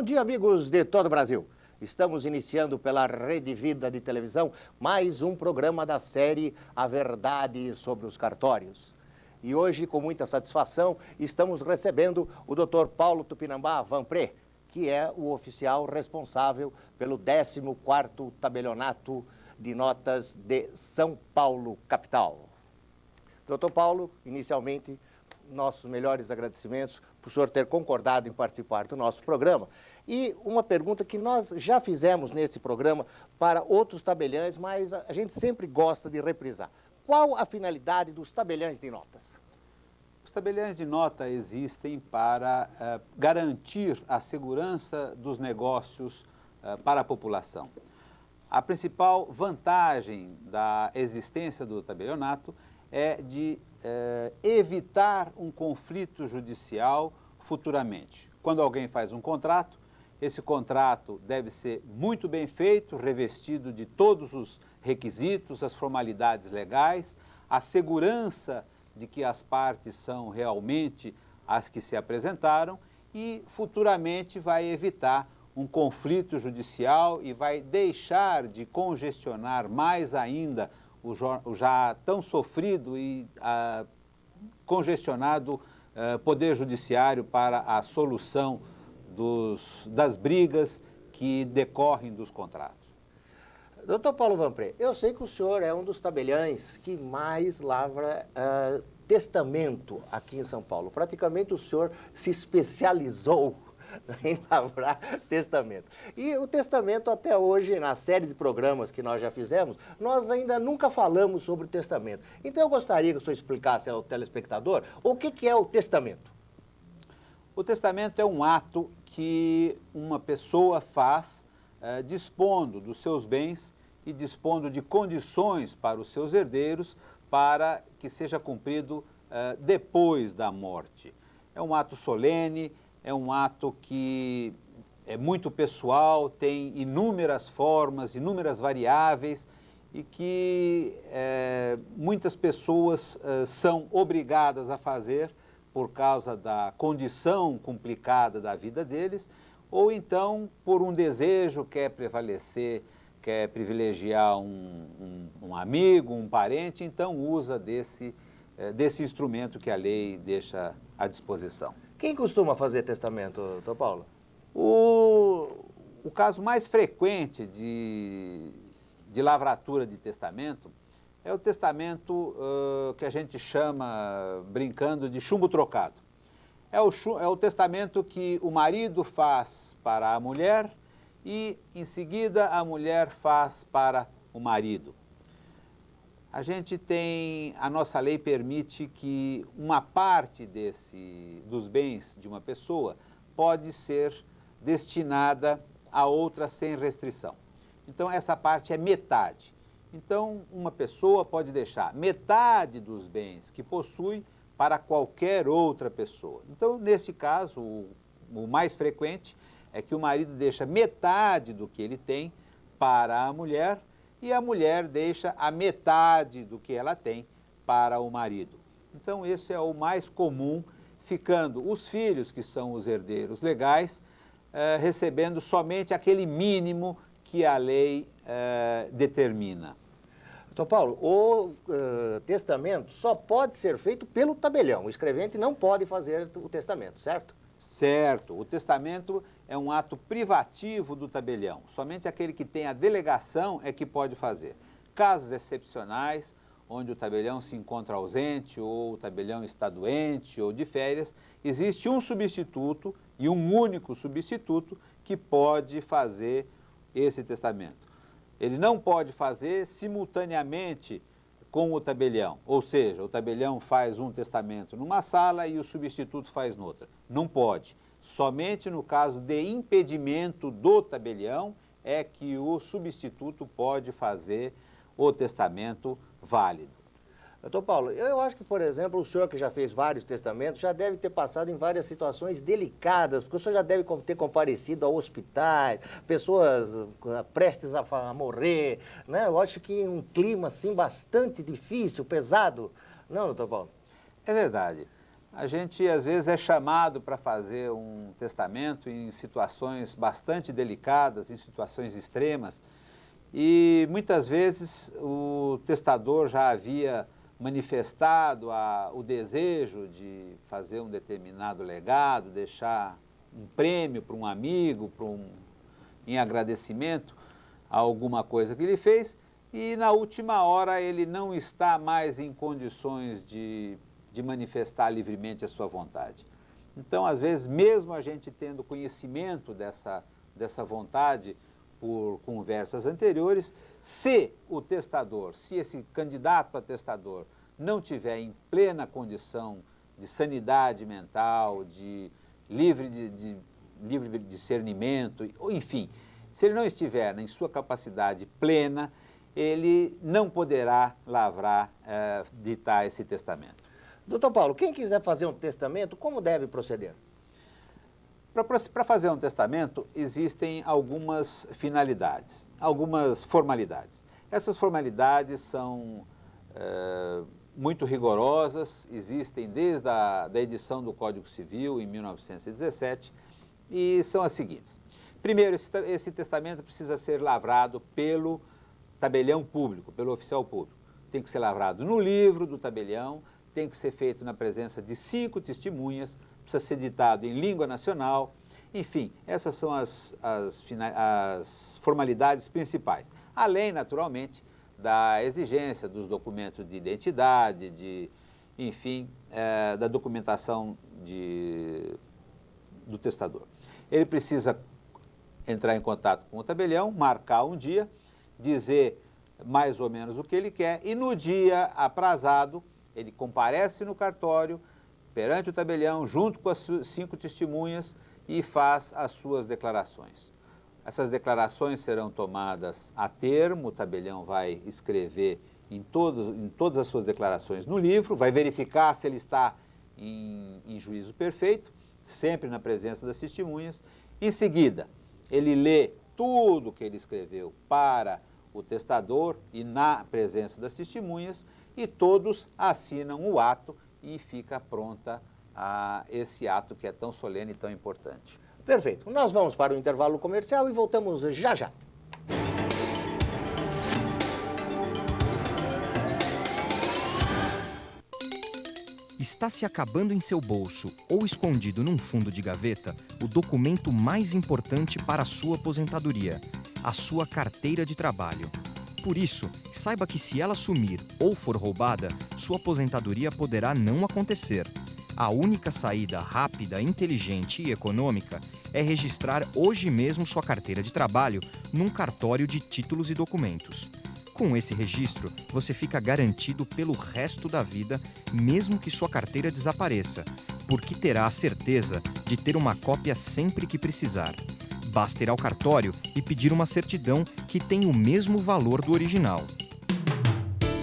Bom dia, amigos de todo o Brasil. Estamos iniciando pela Rede Vida de televisão mais um programa da série A Verdade sobre os Cartórios. E hoje, com muita satisfação, estamos recebendo o Dr. Paulo Tupinambá Vanpré, que é o oficial responsável pelo 14º Tabelionato de Notas de São Paulo, capital. Dr. Paulo, inicialmente, nossos melhores agradecimentos por o senhor ter concordado em participar do nosso programa. E uma pergunta que nós já fizemos nesse programa para outros tabeliães, mas a gente sempre gosta de reprisar. Qual a finalidade dos tabeliães de notas? Os tabeliães de nota existem para garantir a segurança dos negócios para a população. A principal vantagem da existência do tabelionato é de evitar um conflito judicial futuramente. Quando alguém faz um contrato, esse contrato deve ser muito bem feito, revestido de todos os requisitos, as formalidades legais, a segurança de que as partes são realmente as que se apresentaram e futuramente vai evitar um conflito judicial e vai deixar de congestionar mais ainda o já tão sofrido e congestionado Poder Judiciário para a solução das brigas que decorrem dos contratos. Doutor Paulo Vanpré, eu sei que o senhor é um dos tabeliães que mais lavra testamento aqui em São Paulo. Praticamente o senhor se especializou em lavrar testamento. E o testamento até hoje, na série de programas que nós já fizemos, nós ainda nunca falamos sobre o testamento. Então eu gostaria que o senhor explicasse ao telespectador o que é o testamento. O testamento é um ato que uma pessoa faz dispondo dos seus bens e dispondo de condições para os seus herdeiros para que seja cumprido depois da morte. É um ato solene, é um ato que é muito pessoal, tem inúmeras formas, inúmeras variáveis e que muitas pessoas são obrigadas a fazer por causa da condição complicada da vida deles, ou então por um desejo, quer prevalecer, quer privilegiar um amigo, um parente, então usa desse instrumento que a lei deixa à disposição. Quem costuma fazer testamento, doutor Paulo? O caso mais frequente de lavratura de testamento é o testamento que a gente chama, brincando, de chumbo trocado. É o testamento que o marido faz para a mulher e, em seguida, a mulher faz para o marido. A nossa lei permite que uma parte dos bens de uma pessoa pode ser destinada a outra sem restrição. Então, essa parte é metade. Então, uma pessoa pode deixar metade dos bens que possui para qualquer outra pessoa. Então, nesse caso, o mais frequente é que o marido deixa metade do que ele tem para a mulher e a mulher deixa a metade do que ela tem para o marido. Então, esse é o mais comum, ficando os filhos, que são os herdeiros legais, recebendo somente aquele mínimo que a lei determina. Doutor Paulo, o testamento só pode ser feito pelo tabelião. O escrevente não pode fazer o testamento, certo? Certo. O testamento é um ato privativo do tabelião. Somente aquele que tem a delegação é que pode fazer. Casos excepcionais, onde o tabelião se encontra ausente, ou o tabelião está doente, ou de férias, existe um substituto, e um único substituto, que pode fazer esse testamento. Ele não pode fazer simultaneamente com o tabelião, ou seja, o tabelião faz um testamento numa sala e o substituto faz noutra. Não pode. Somente no caso de impedimento do tabelião é que o substituto pode fazer o testamento válido. Doutor Paulo, eu acho que, por exemplo, o senhor que já fez vários testamentos já deve ter passado em várias situações delicadas, porque o senhor já deve ter comparecido a hospitais, pessoas prestes a morrer, né? Eu acho que um clima assim bastante difícil, pesado. Não, doutor Paulo? É verdade. A gente, às vezes, é chamado para fazer um testamento em situações bastante delicadas, em situações extremas, e muitas vezes o testador já havia manifestado o desejo de fazer um determinado legado, deixar um prêmio para um amigo, em agradecimento a alguma coisa que ele fez, e na última hora ele não está mais em condições de manifestar livremente a sua vontade. Então, às vezes, mesmo a gente tendo conhecimento dessa vontade por conversas anteriores, se o testador, se esse candidato a testador não tiver em plena condição de sanidade mental, de livre discernimento, enfim, se ele não estiver em sua capacidade plena, ele não poderá ditar esse testamento. Doutor Paulo, quem quiser fazer um testamento, como deve proceder? Para fazer um testamento, existem algumas finalidades, algumas formalidades. Essas formalidades são muito rigorosas, existem desde a edição do Código Civil, em 1917, e são as seguintes. Primeiro, esse testamento precisa ser lavrado pelo tabelião público, pelo oficial público. Tem que ser lavrado no livro do tabelião, tem que ser feito na presença de 5 testemunhas, precisa ser ditado em língua nacional, enfim, essas são as formalidades principais. Além, naturalmente, da exigência dos documentos de identidade, da documentação do testador. Ele precisa entrar em contato com o tabelião, marcar um dia, dizer mais ou menos o que ele quer e no dia aprazado ele comparece no cartório, perante o tabelião, junto com as 5 testemunhas e faz as suas declarações. Essas declarações serão tomadas a termo, o tabelião vai escrever em todas as suas declarações no livro, vai verificar se ele está em juízo perfeito, sempre na presença das testemunhas. Em seguida, ele lê tudo o que ele escreveu para o testador e na presença das testemunhas, e todos assinam o ato e fica pronta esse ato que é tão solene e tão importante. Perfeito. Nós vamos para o intervalo comercial e voltamos já já. Está se acabando em seu bolso ou escondido num fundo de gaveta o documento mais importante para a sua aposentadoria, a sua carteira de trabalho. Por isso, saiba que se ela sumir ou for roubada, sua aposentadoria poderá não acontecer. A única saída rápida, inteligente e econômica é registrar hoje mesmo sua carteira de trabalho num cartório de títulos e documentos. Com esse registro, você fica garantido pelo resto da vida, mesmo que sua carteira desapareça, porque terá a certeza de ter uma cópia sempre que precisar. Basta ir ao cartório e pedir uma certidão que tem o mesmo valor do original.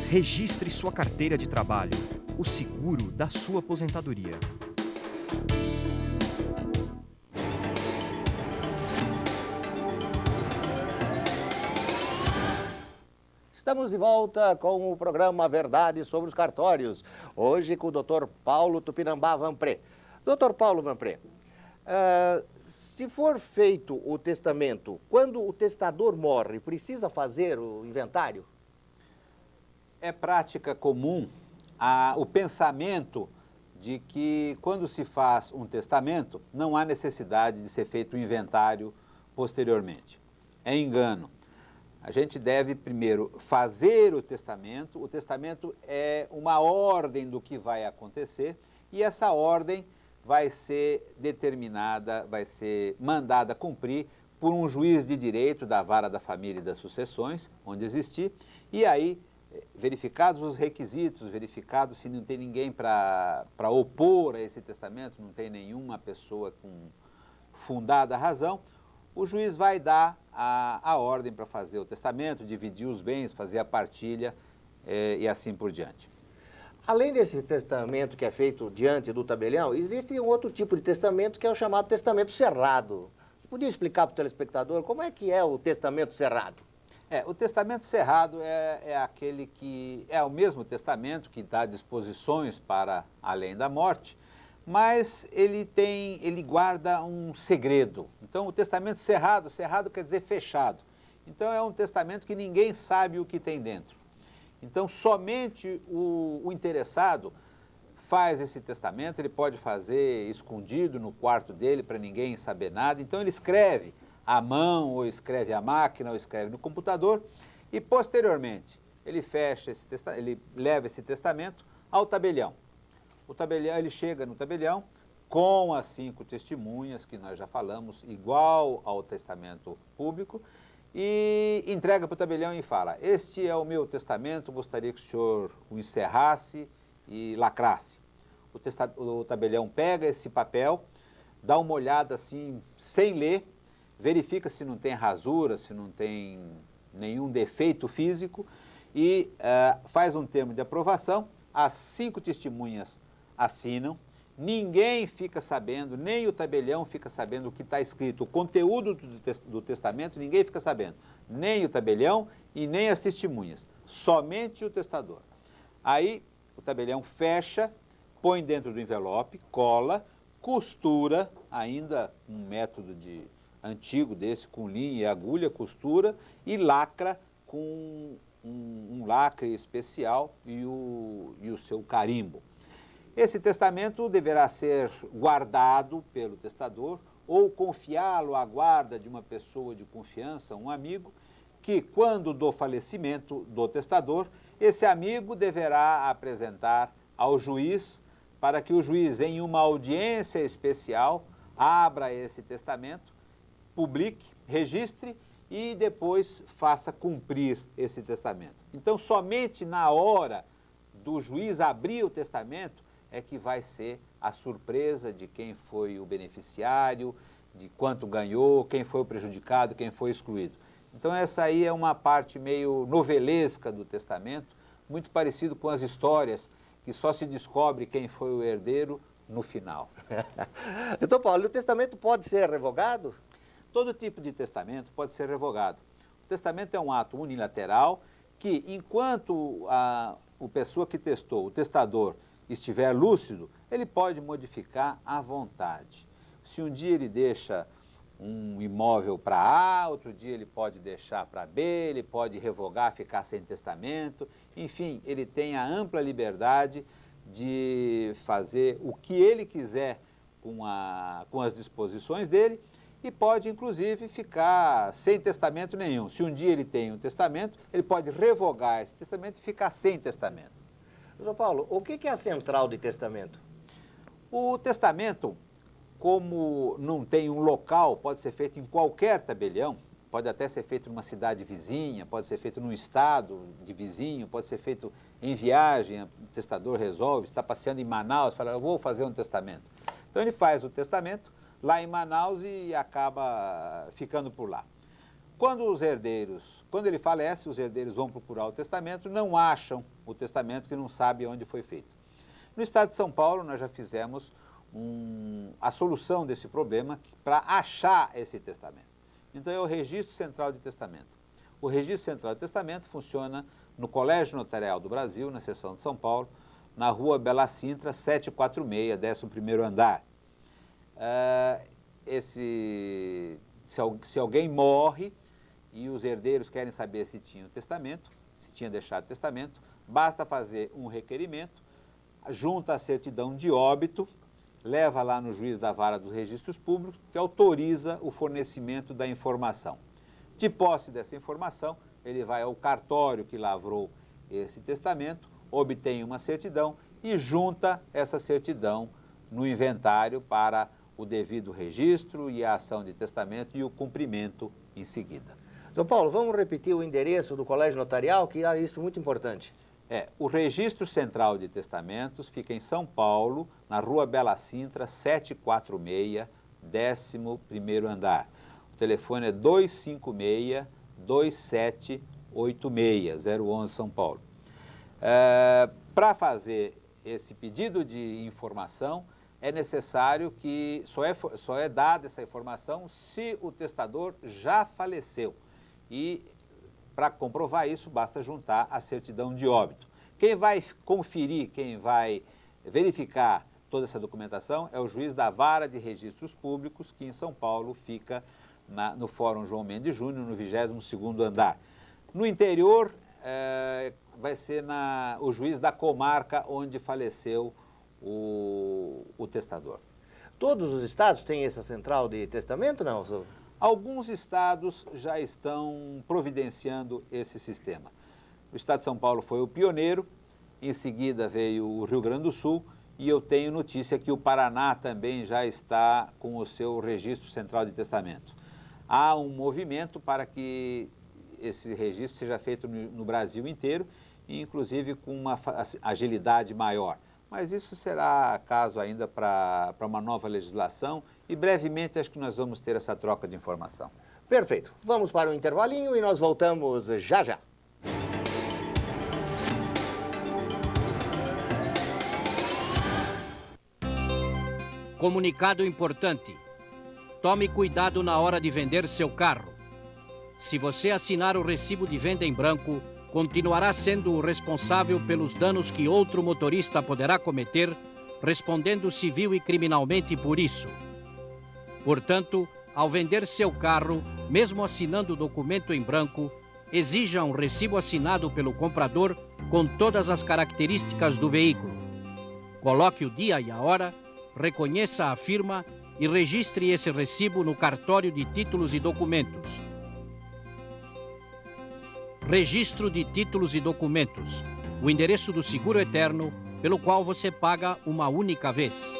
Registre sua carteira de trabalho, o seguro da sua aposentadoria. Estamos de volta com o programa Verdade sobre os Cartórios, hoje com o Dr. Paulo Tupinambá Vanpré. Dr. Paulo Vanpré, se for feito o testamento, quando o testador morre, precisa fazer o inventário? É prática comum o pensamento de que quando se faz um testamento, não há necessidade de ser feito o inventário posteriormente. É engano. A gente deve primeiro fazer o testamento é uma ordem do que vai acontecer e essa ordem vai ser determinada, vai ser mandada cumprir por um juiz de direito da Vara da Família e das Sucessões, onde existir, e aí, verificados os requisitos, verificado se não tem ninguém para opor a esse testamento, não tem nenhuma pessoa com fundada razão, o juiz vai dar a ordem para fazer o testamento, dividir os bens, fazer a partilha e assim por diante. Além desse testamento que é feito diante do tabelião, existe um outro tipo de testamento que é o chamado testamento cerrado. Você podia explicar para o telespectador como é que é o testamento cerrado? O testamento cerrado é aquele que é o mesmo testamento que dá disposições para além da morte, mas ele guarda um segredo. Então, o testamento cerrado quer dizer fechado. Então, é um testamento que ninguém sabe o que tem dentro. Então, somente o interessado faz esse testamento, ele pode fazer escondido no quarto dele para ninguém saber nada. Então, ele escreve à mão, ou escreve à máquina, ou escreve no computador, e posteriormente ele ele leva esse testamento ao tabelião. O tabelião, ele chega no tabelião com as 5 testemunhas que nós já falamos, igual ao testamento público, e entrega para o tabelião e fala: este é o meu testamento, gostaria que o senhor o encerrasse e lacrasse. O tabelião pega esse papel, dá uma olhada assim, sem ler, verifica se não tem rasura, se não tem nenhum defeito físico e faz um termo de aprovação. As 5 testemunhas assinam, ninguém fica sabendo, nem o tabelião fica sabendo o que está escrito, o conteúdo do testamento ninguém fica sabendo, nem o tabelião e nem as testemunhas, somente o testador. Aí o tabelião fecha, põe dentro do envelope, cola, costura, ainda um método antigo desse, com linha e agulha, costura e lacra com um lacre especial e o seu carimbo. Esse testamento deverá ser guardado pelo testador ou confiá-lo à guarda de uma pessoa de confiança, um amigo, que quando do falecimento do testador, esse amigo deverá apresentar ao juiz para que o juiz, em uma audiência especial, abra esse testamento, publique, registre e depois faça cumprir esse testamento. Então, somente na hora do juiz abrir o testamento é que vai ser a surpresa de quem foi o beneficiário, de quanto ganhou, quem foi o prejudicado, quem foi excluído. Então, essa aí é uma parte meio novelesca do testamento, muito parecido com as histórias que só se descobre quem foi o herdeiro no final. Doutor Paulo, o testamento pode ser revogado? Todo tipo de testamento pode ser revogado. O testamento é um ato unilateral que, enquanto a pessoa que testou, o testador, estiver lúcido, ele pode modificar à vontade. Se um dia ele deixa um imóvel para A, outro dia ele pode deixar para B, ele pode revogar, ficar sem testamento, enfim, ele tem a ampla liberdade de fazer o que ele quiser com as disposições dele e pode, inclusive, ficar sem testamento nenhum. Se um dia ele tem um testamento, ele pode revogar esse testamento e ficar sem testamento. Doutor Paulo, o que é a central de testamento? O testamento, como não tem um local, pode ser feito em qualquer tabelião, pode até ser feito numa cidade vizinha, pode ser feito num estado de vizinho, pode ser feito em viagem, o testador resolve, está passeando em Manaus, fala, eu vou fazer um testamento. Então ele faz o testamento lá em Manaus e acaba ficando por lá. Quando ele falece, os herdeiros vão procurar o testamento, não acham o testamento, que não sabem onde foi feito. No estado de São Paulo, nós já fizemos a solução desse problema para achar esse testamento. Então, é o Registro Central de Testamento. O Registro Central de Testamento funciona no Colégio Notarial do Brasil, na seção de São Paulo, na rua Bela Sintra, 746, 11º andar. Se alguém morre e os herdeiros querem saber se tinha testamento, se tinha deixado testamento, basta fazer um requerimento, junta a certidão de óbito, leva lá no juiz da vara dos registros públicos, que autoriza o fornecimento da informação. De posse dessa informação, ele vai ao cartório que lavrou esse testamento, obtém uma certidão e junta essa certidão no inventário para o devido registro e a ação de testamento e o cumprimento em seguida. Doutor Paulo, vamos repetir o endereço do Colégio Notarial, que é isso muito importante. O Registro Central de Testamentos fica em São Paulo, na rua Bela Sintra, 746, 11º andar. O telefone é 256-2786, 011 São Paulo. Para fazer esse pedido de informação, é necessário que só é dada essa informação se o testador já faleceu. E para comprovar isso, basta juntar a certidão de óbito. Quem vai conferir, quem vai verificar toda essa documentação é o juiz da Vara de Registros Públicos, que em São Paulo fica no Fórum João Mendes Júnior, no 22º andar. No interior, vai ser o juiz da comarca onde faleceu o testador. Todos os estados têm essa central de testamento, não? Alguns estados já estão providenciando esse sistema. O estado de São Paulo foi o pioneiro, em seguida veio o Rio Grande do Sul, e eu tenho notícia que o Paraná também já está com o seu registro central de testamento. Há um movimento para que esse registro seja feito no Brasil inteiro, inclusive com uma agilidade maior. Mas isso será caso ainda para uma nova legislação e brevemente acho que nós vamos ter essa troca de informação. Perfeito. Vamos para um intervalinho e nós voltamos já já. Comunicado importante. Tome cuidado na hora de vender seu carro. Se você assinar o recibo de venda em branco, continuará sendo o responsável pelos danos que outro motorista poderá cometer, respondendo civil e criminalmente por isso. Portanto, ao vender seu carro, mesmo assinando o documento em branco, exija um recibo assinado pelo comprador com todas as características do veículo. Coloque o dia e a hora, reconheça a firma e registre esse recibo no cartório de títulos e documentos. Registro de títulos e documentos, o endereço do seguro eterno, pelo qual você paga uma única vez.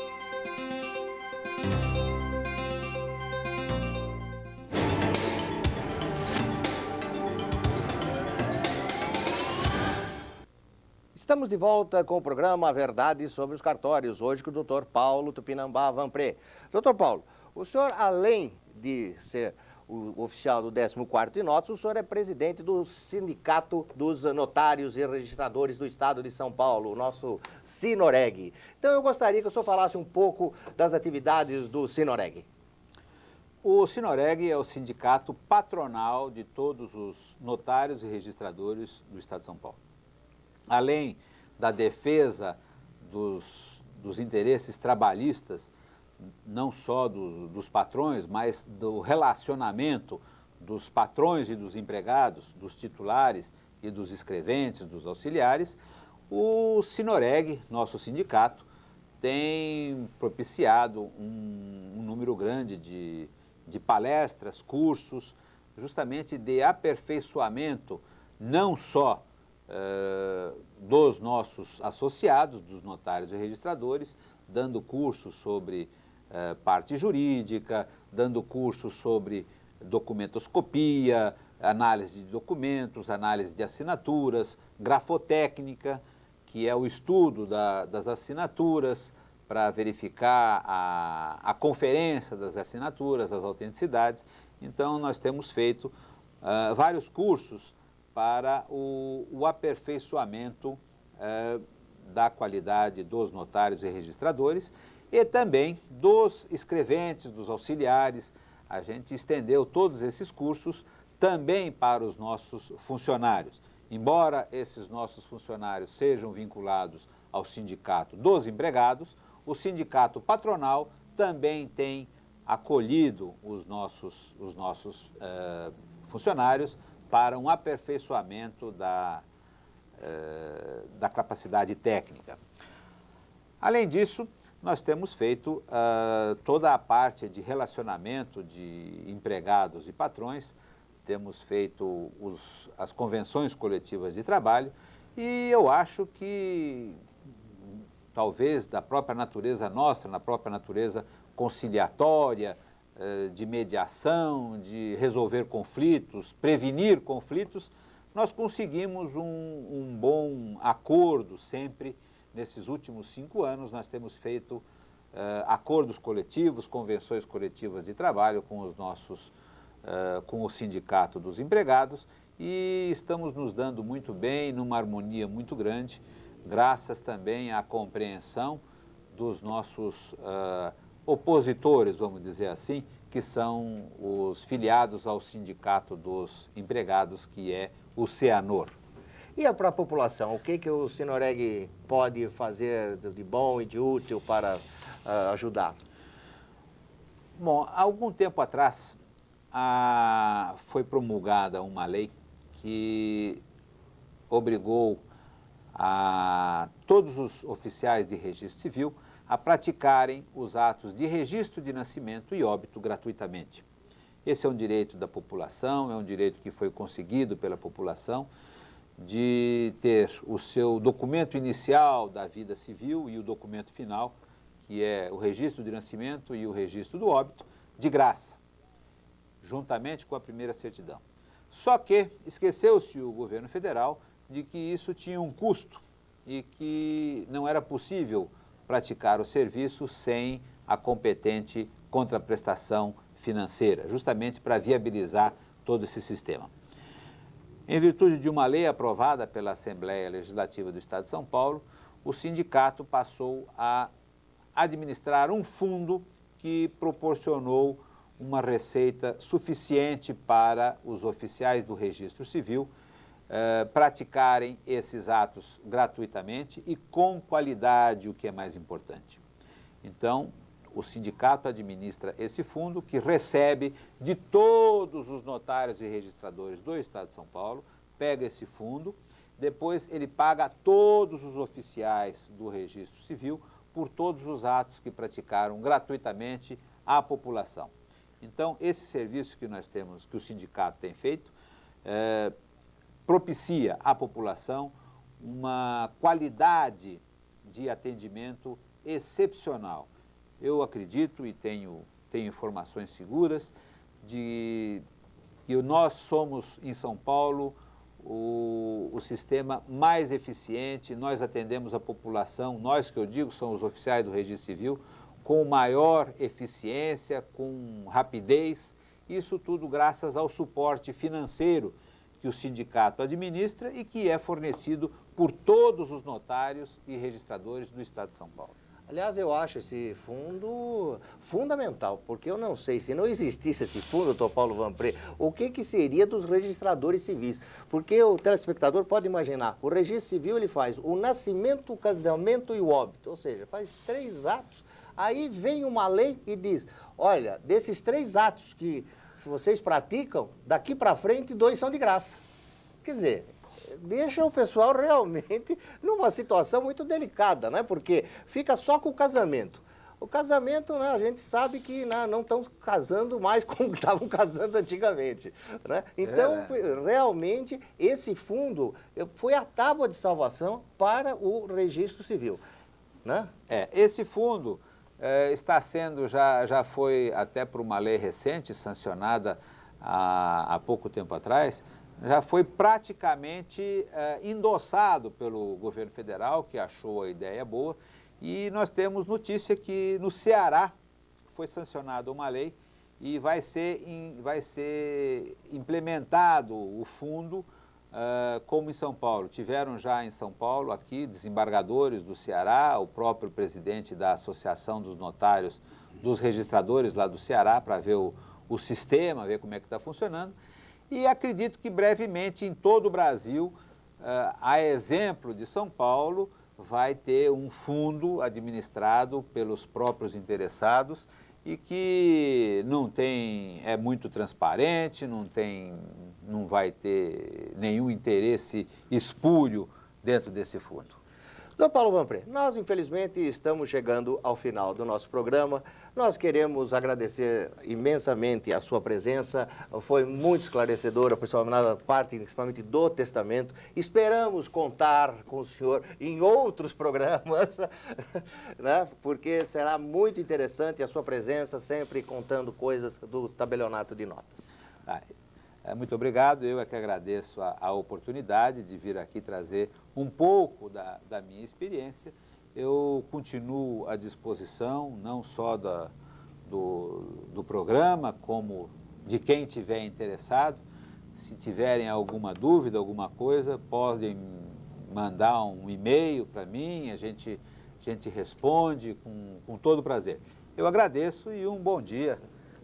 Estamos de volta com o programa A Verdade sobre os Cartórios, hoje com o Dr. Paulo Tupinambá Vanpré. Dr. Paulo, o senhor, além de ser o oficial do 14º INOTS, o senhor é presidente do Sindicato dos Notários e Registradores do Estado de São Paulo, o nosso Sinoreg. Então eu gostaria que o senhor falasse um pouco das atividades do Sinoreg. O Sinoreg é o sindicato patronal de todos os notários e registradores do Estado de São Paulo. Além da defesa dos interesses trabalhistas, não só dos patrões, mas do relacionamento dos patrões e dos empregados, dos titulares e dos escreventes, dos auxiliares, o Sinoreg, nosso sindicato, tem propiciado um número grande de palestras, cursos, justamente de aperfeiçoamento, não só dos nossos associados, dos notários e registradores, dando cursos sobre parte jurídica, dando cursos sobre documentoscopia, análise de documentos, análise de assinaturas, grafotécnica, que é o estudo das assinaturas para verificar a conferência das assinaturas, as autenticidades. Então, nós temos feito vários cursos para o aperfeiçoamento da qualidade dos notários e registradores e também dos escreventes, dos auxiliares. A gente estendeu todos esses cursos também para os nossos funcionários. Embora esses nossos funcionários sejam vinculados ao sindicato dos empregados, o sindicato patronal também tem acolhido os nossos funcionários para um aperfeiçoamento da capacidade técnica. Além disso, nós temos feito toda a parte de relacionamento de empregados e patrões, temos feito as convenções coletivas de trabalho e eu acho que talvez da própria natureza nossa, na própria natureza conciliatória, de mediação, de resolver conflitos, prevenir conflitos, nós conseguimos um bom acordo sempre. Nesses últimos 5 anos, nós temos feito acordos coletivos, convenções coletivas de trabalho com o Sindicato dos Empregados e estamos nos dando muito bem, numa harmonia muito grande, graças também à compreensão dos nossos opositores, vamos dizer assim, que são os filiados ao Sindicato dos Empregados, que é o SEANOR. E para a população, o que o Sinoreg pode fazer de bom e de útil para ajudar? Bom, há algum tempo atrás foi promulgada uma lei que obrigou a todos os oficiais de registro civil a praticarem os atos de registro de nascimento e óbito gratuitamente. Esse é um direito da população, é um direito que foi conseguido pela população de ter o seu documento inicial da vida civil e o documento final, que é o registro de nascimento e o registro do óbito, de graça, juntamente com a primeira certidão. Só que esqueceu-se o governo federal de que isso tinha um custo e que não era possível praticar o serviço sem a competente contraprestação financeira, justamente para viabilizar todo esse sistema. Em virtude de uma lei aprovada pela Assembleia Legislativa do Estado de São Paulo, o sindicato passou a administrar um fundo que proporcionou uma receita suficiente para os oficiais do registro civil praticarem esses atos gratuitamente e com qualidade, o que é mais importante. Então, o sindicato administra esse fundo que recebe de todos os notários e registradores do Estado de São Paulo, pega esse fundo, depois ele paga a todos os oficiais do registro civil por todos os atos que praticaram gratuitamente à população. Então, esse serviço que nós temos, que o sindicato tem feito, propicia à população uma qualidade de atendimento excepcional. Eu acredito e tenho informações seguras de que nós somos, em São Paulo, o sistema mais eficiente, nós atendemos a população, nós que eu digo são os oficiais do registro civil, com maior eficiência, com rapidez, isso tudo graças ao suporte financeiro que o sindicato administra e que é fornecido por todos os notários e registradores do Estado de São Paulo. Aliás, eu acho esse fundo fundamental, porque eu não sei, se não existisse esse fundo, doutor Paulo Vanpré, o que seria dos registradores civis? Porque o telespectador pode imaginar, o registro civil ele faz o nascimento, o casamento e o óbito, ou seja, faz 3 atos. Aí vem uma lei e diz, olha, desses 3 atos que vocês praticam, daqui para frente 2 são de graça. Quer dizer, deixa o pessoal realmente numa situação muito delicada, né? Porque fica só com o casamento. O casamento, né, a gente sabe que não estão casando mais como estavam casando antigamente, né? Então, realmente, esse fundo foi a tábua de salvação para o registro civil, né? Esse fundo está sendo, já foi até por uma lei recente, sancionada há pouco tempo atrás, já foi praticamente endossado pelo governo federal, que achou a ideia boa, e nós temos notícia que no Ceará foi sancionada uma lei e vai ser implementado o fundo como em São Paulo. Tiveram já em São Paulo aqui desembargadores do Ceará, o próprio presidente da Associação dos Notários, dos Registradores lá do Ceará, para ver o sistema, ver como é que está funcionando. E acredito que brevemente em todo o Brasil, a exemplo de São Paulo, vai ter um fundo administrado pelos próprios interessados e que é muito transparente, não vai ter nenhum interesse espúrio dentro desse fundo. Doutor Paulo Vanpré, nós infelizmente estamos chegando ao final do nosso programa. Nós queremos agradecer imensamente a sua presença, foi muito esclarecedora, principalmente na parte principalmente do testamento. Esperamos contar com o senhor em outros programas, né? Porque será muito interessante a sua presença, sempre contando coisas do tabelionato de notas. Muito obrigado, eu é que agradeço a oportunidade de vir aqui trazer um pouco da minha experiência. Eu continuo à disposição, não só do programa, como de quem estiver interessado. Se tiverem alguma dúvida, alguma coisa, podem mandar um e-mail para mim, a gente responde com todo prazer. Eu agradeço e um bom dia.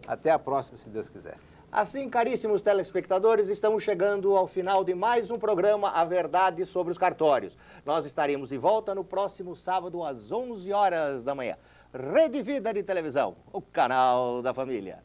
Até a próxima, se Deus quiser. Assim, caríssimos telespectadores, estamos chegando ao final de mais um programa A Verdade sobre os Cartórios. Nós estaremos de volta no próximo sábado às 11 horas da manhã. Rede Vida de Televisão, o canal da família.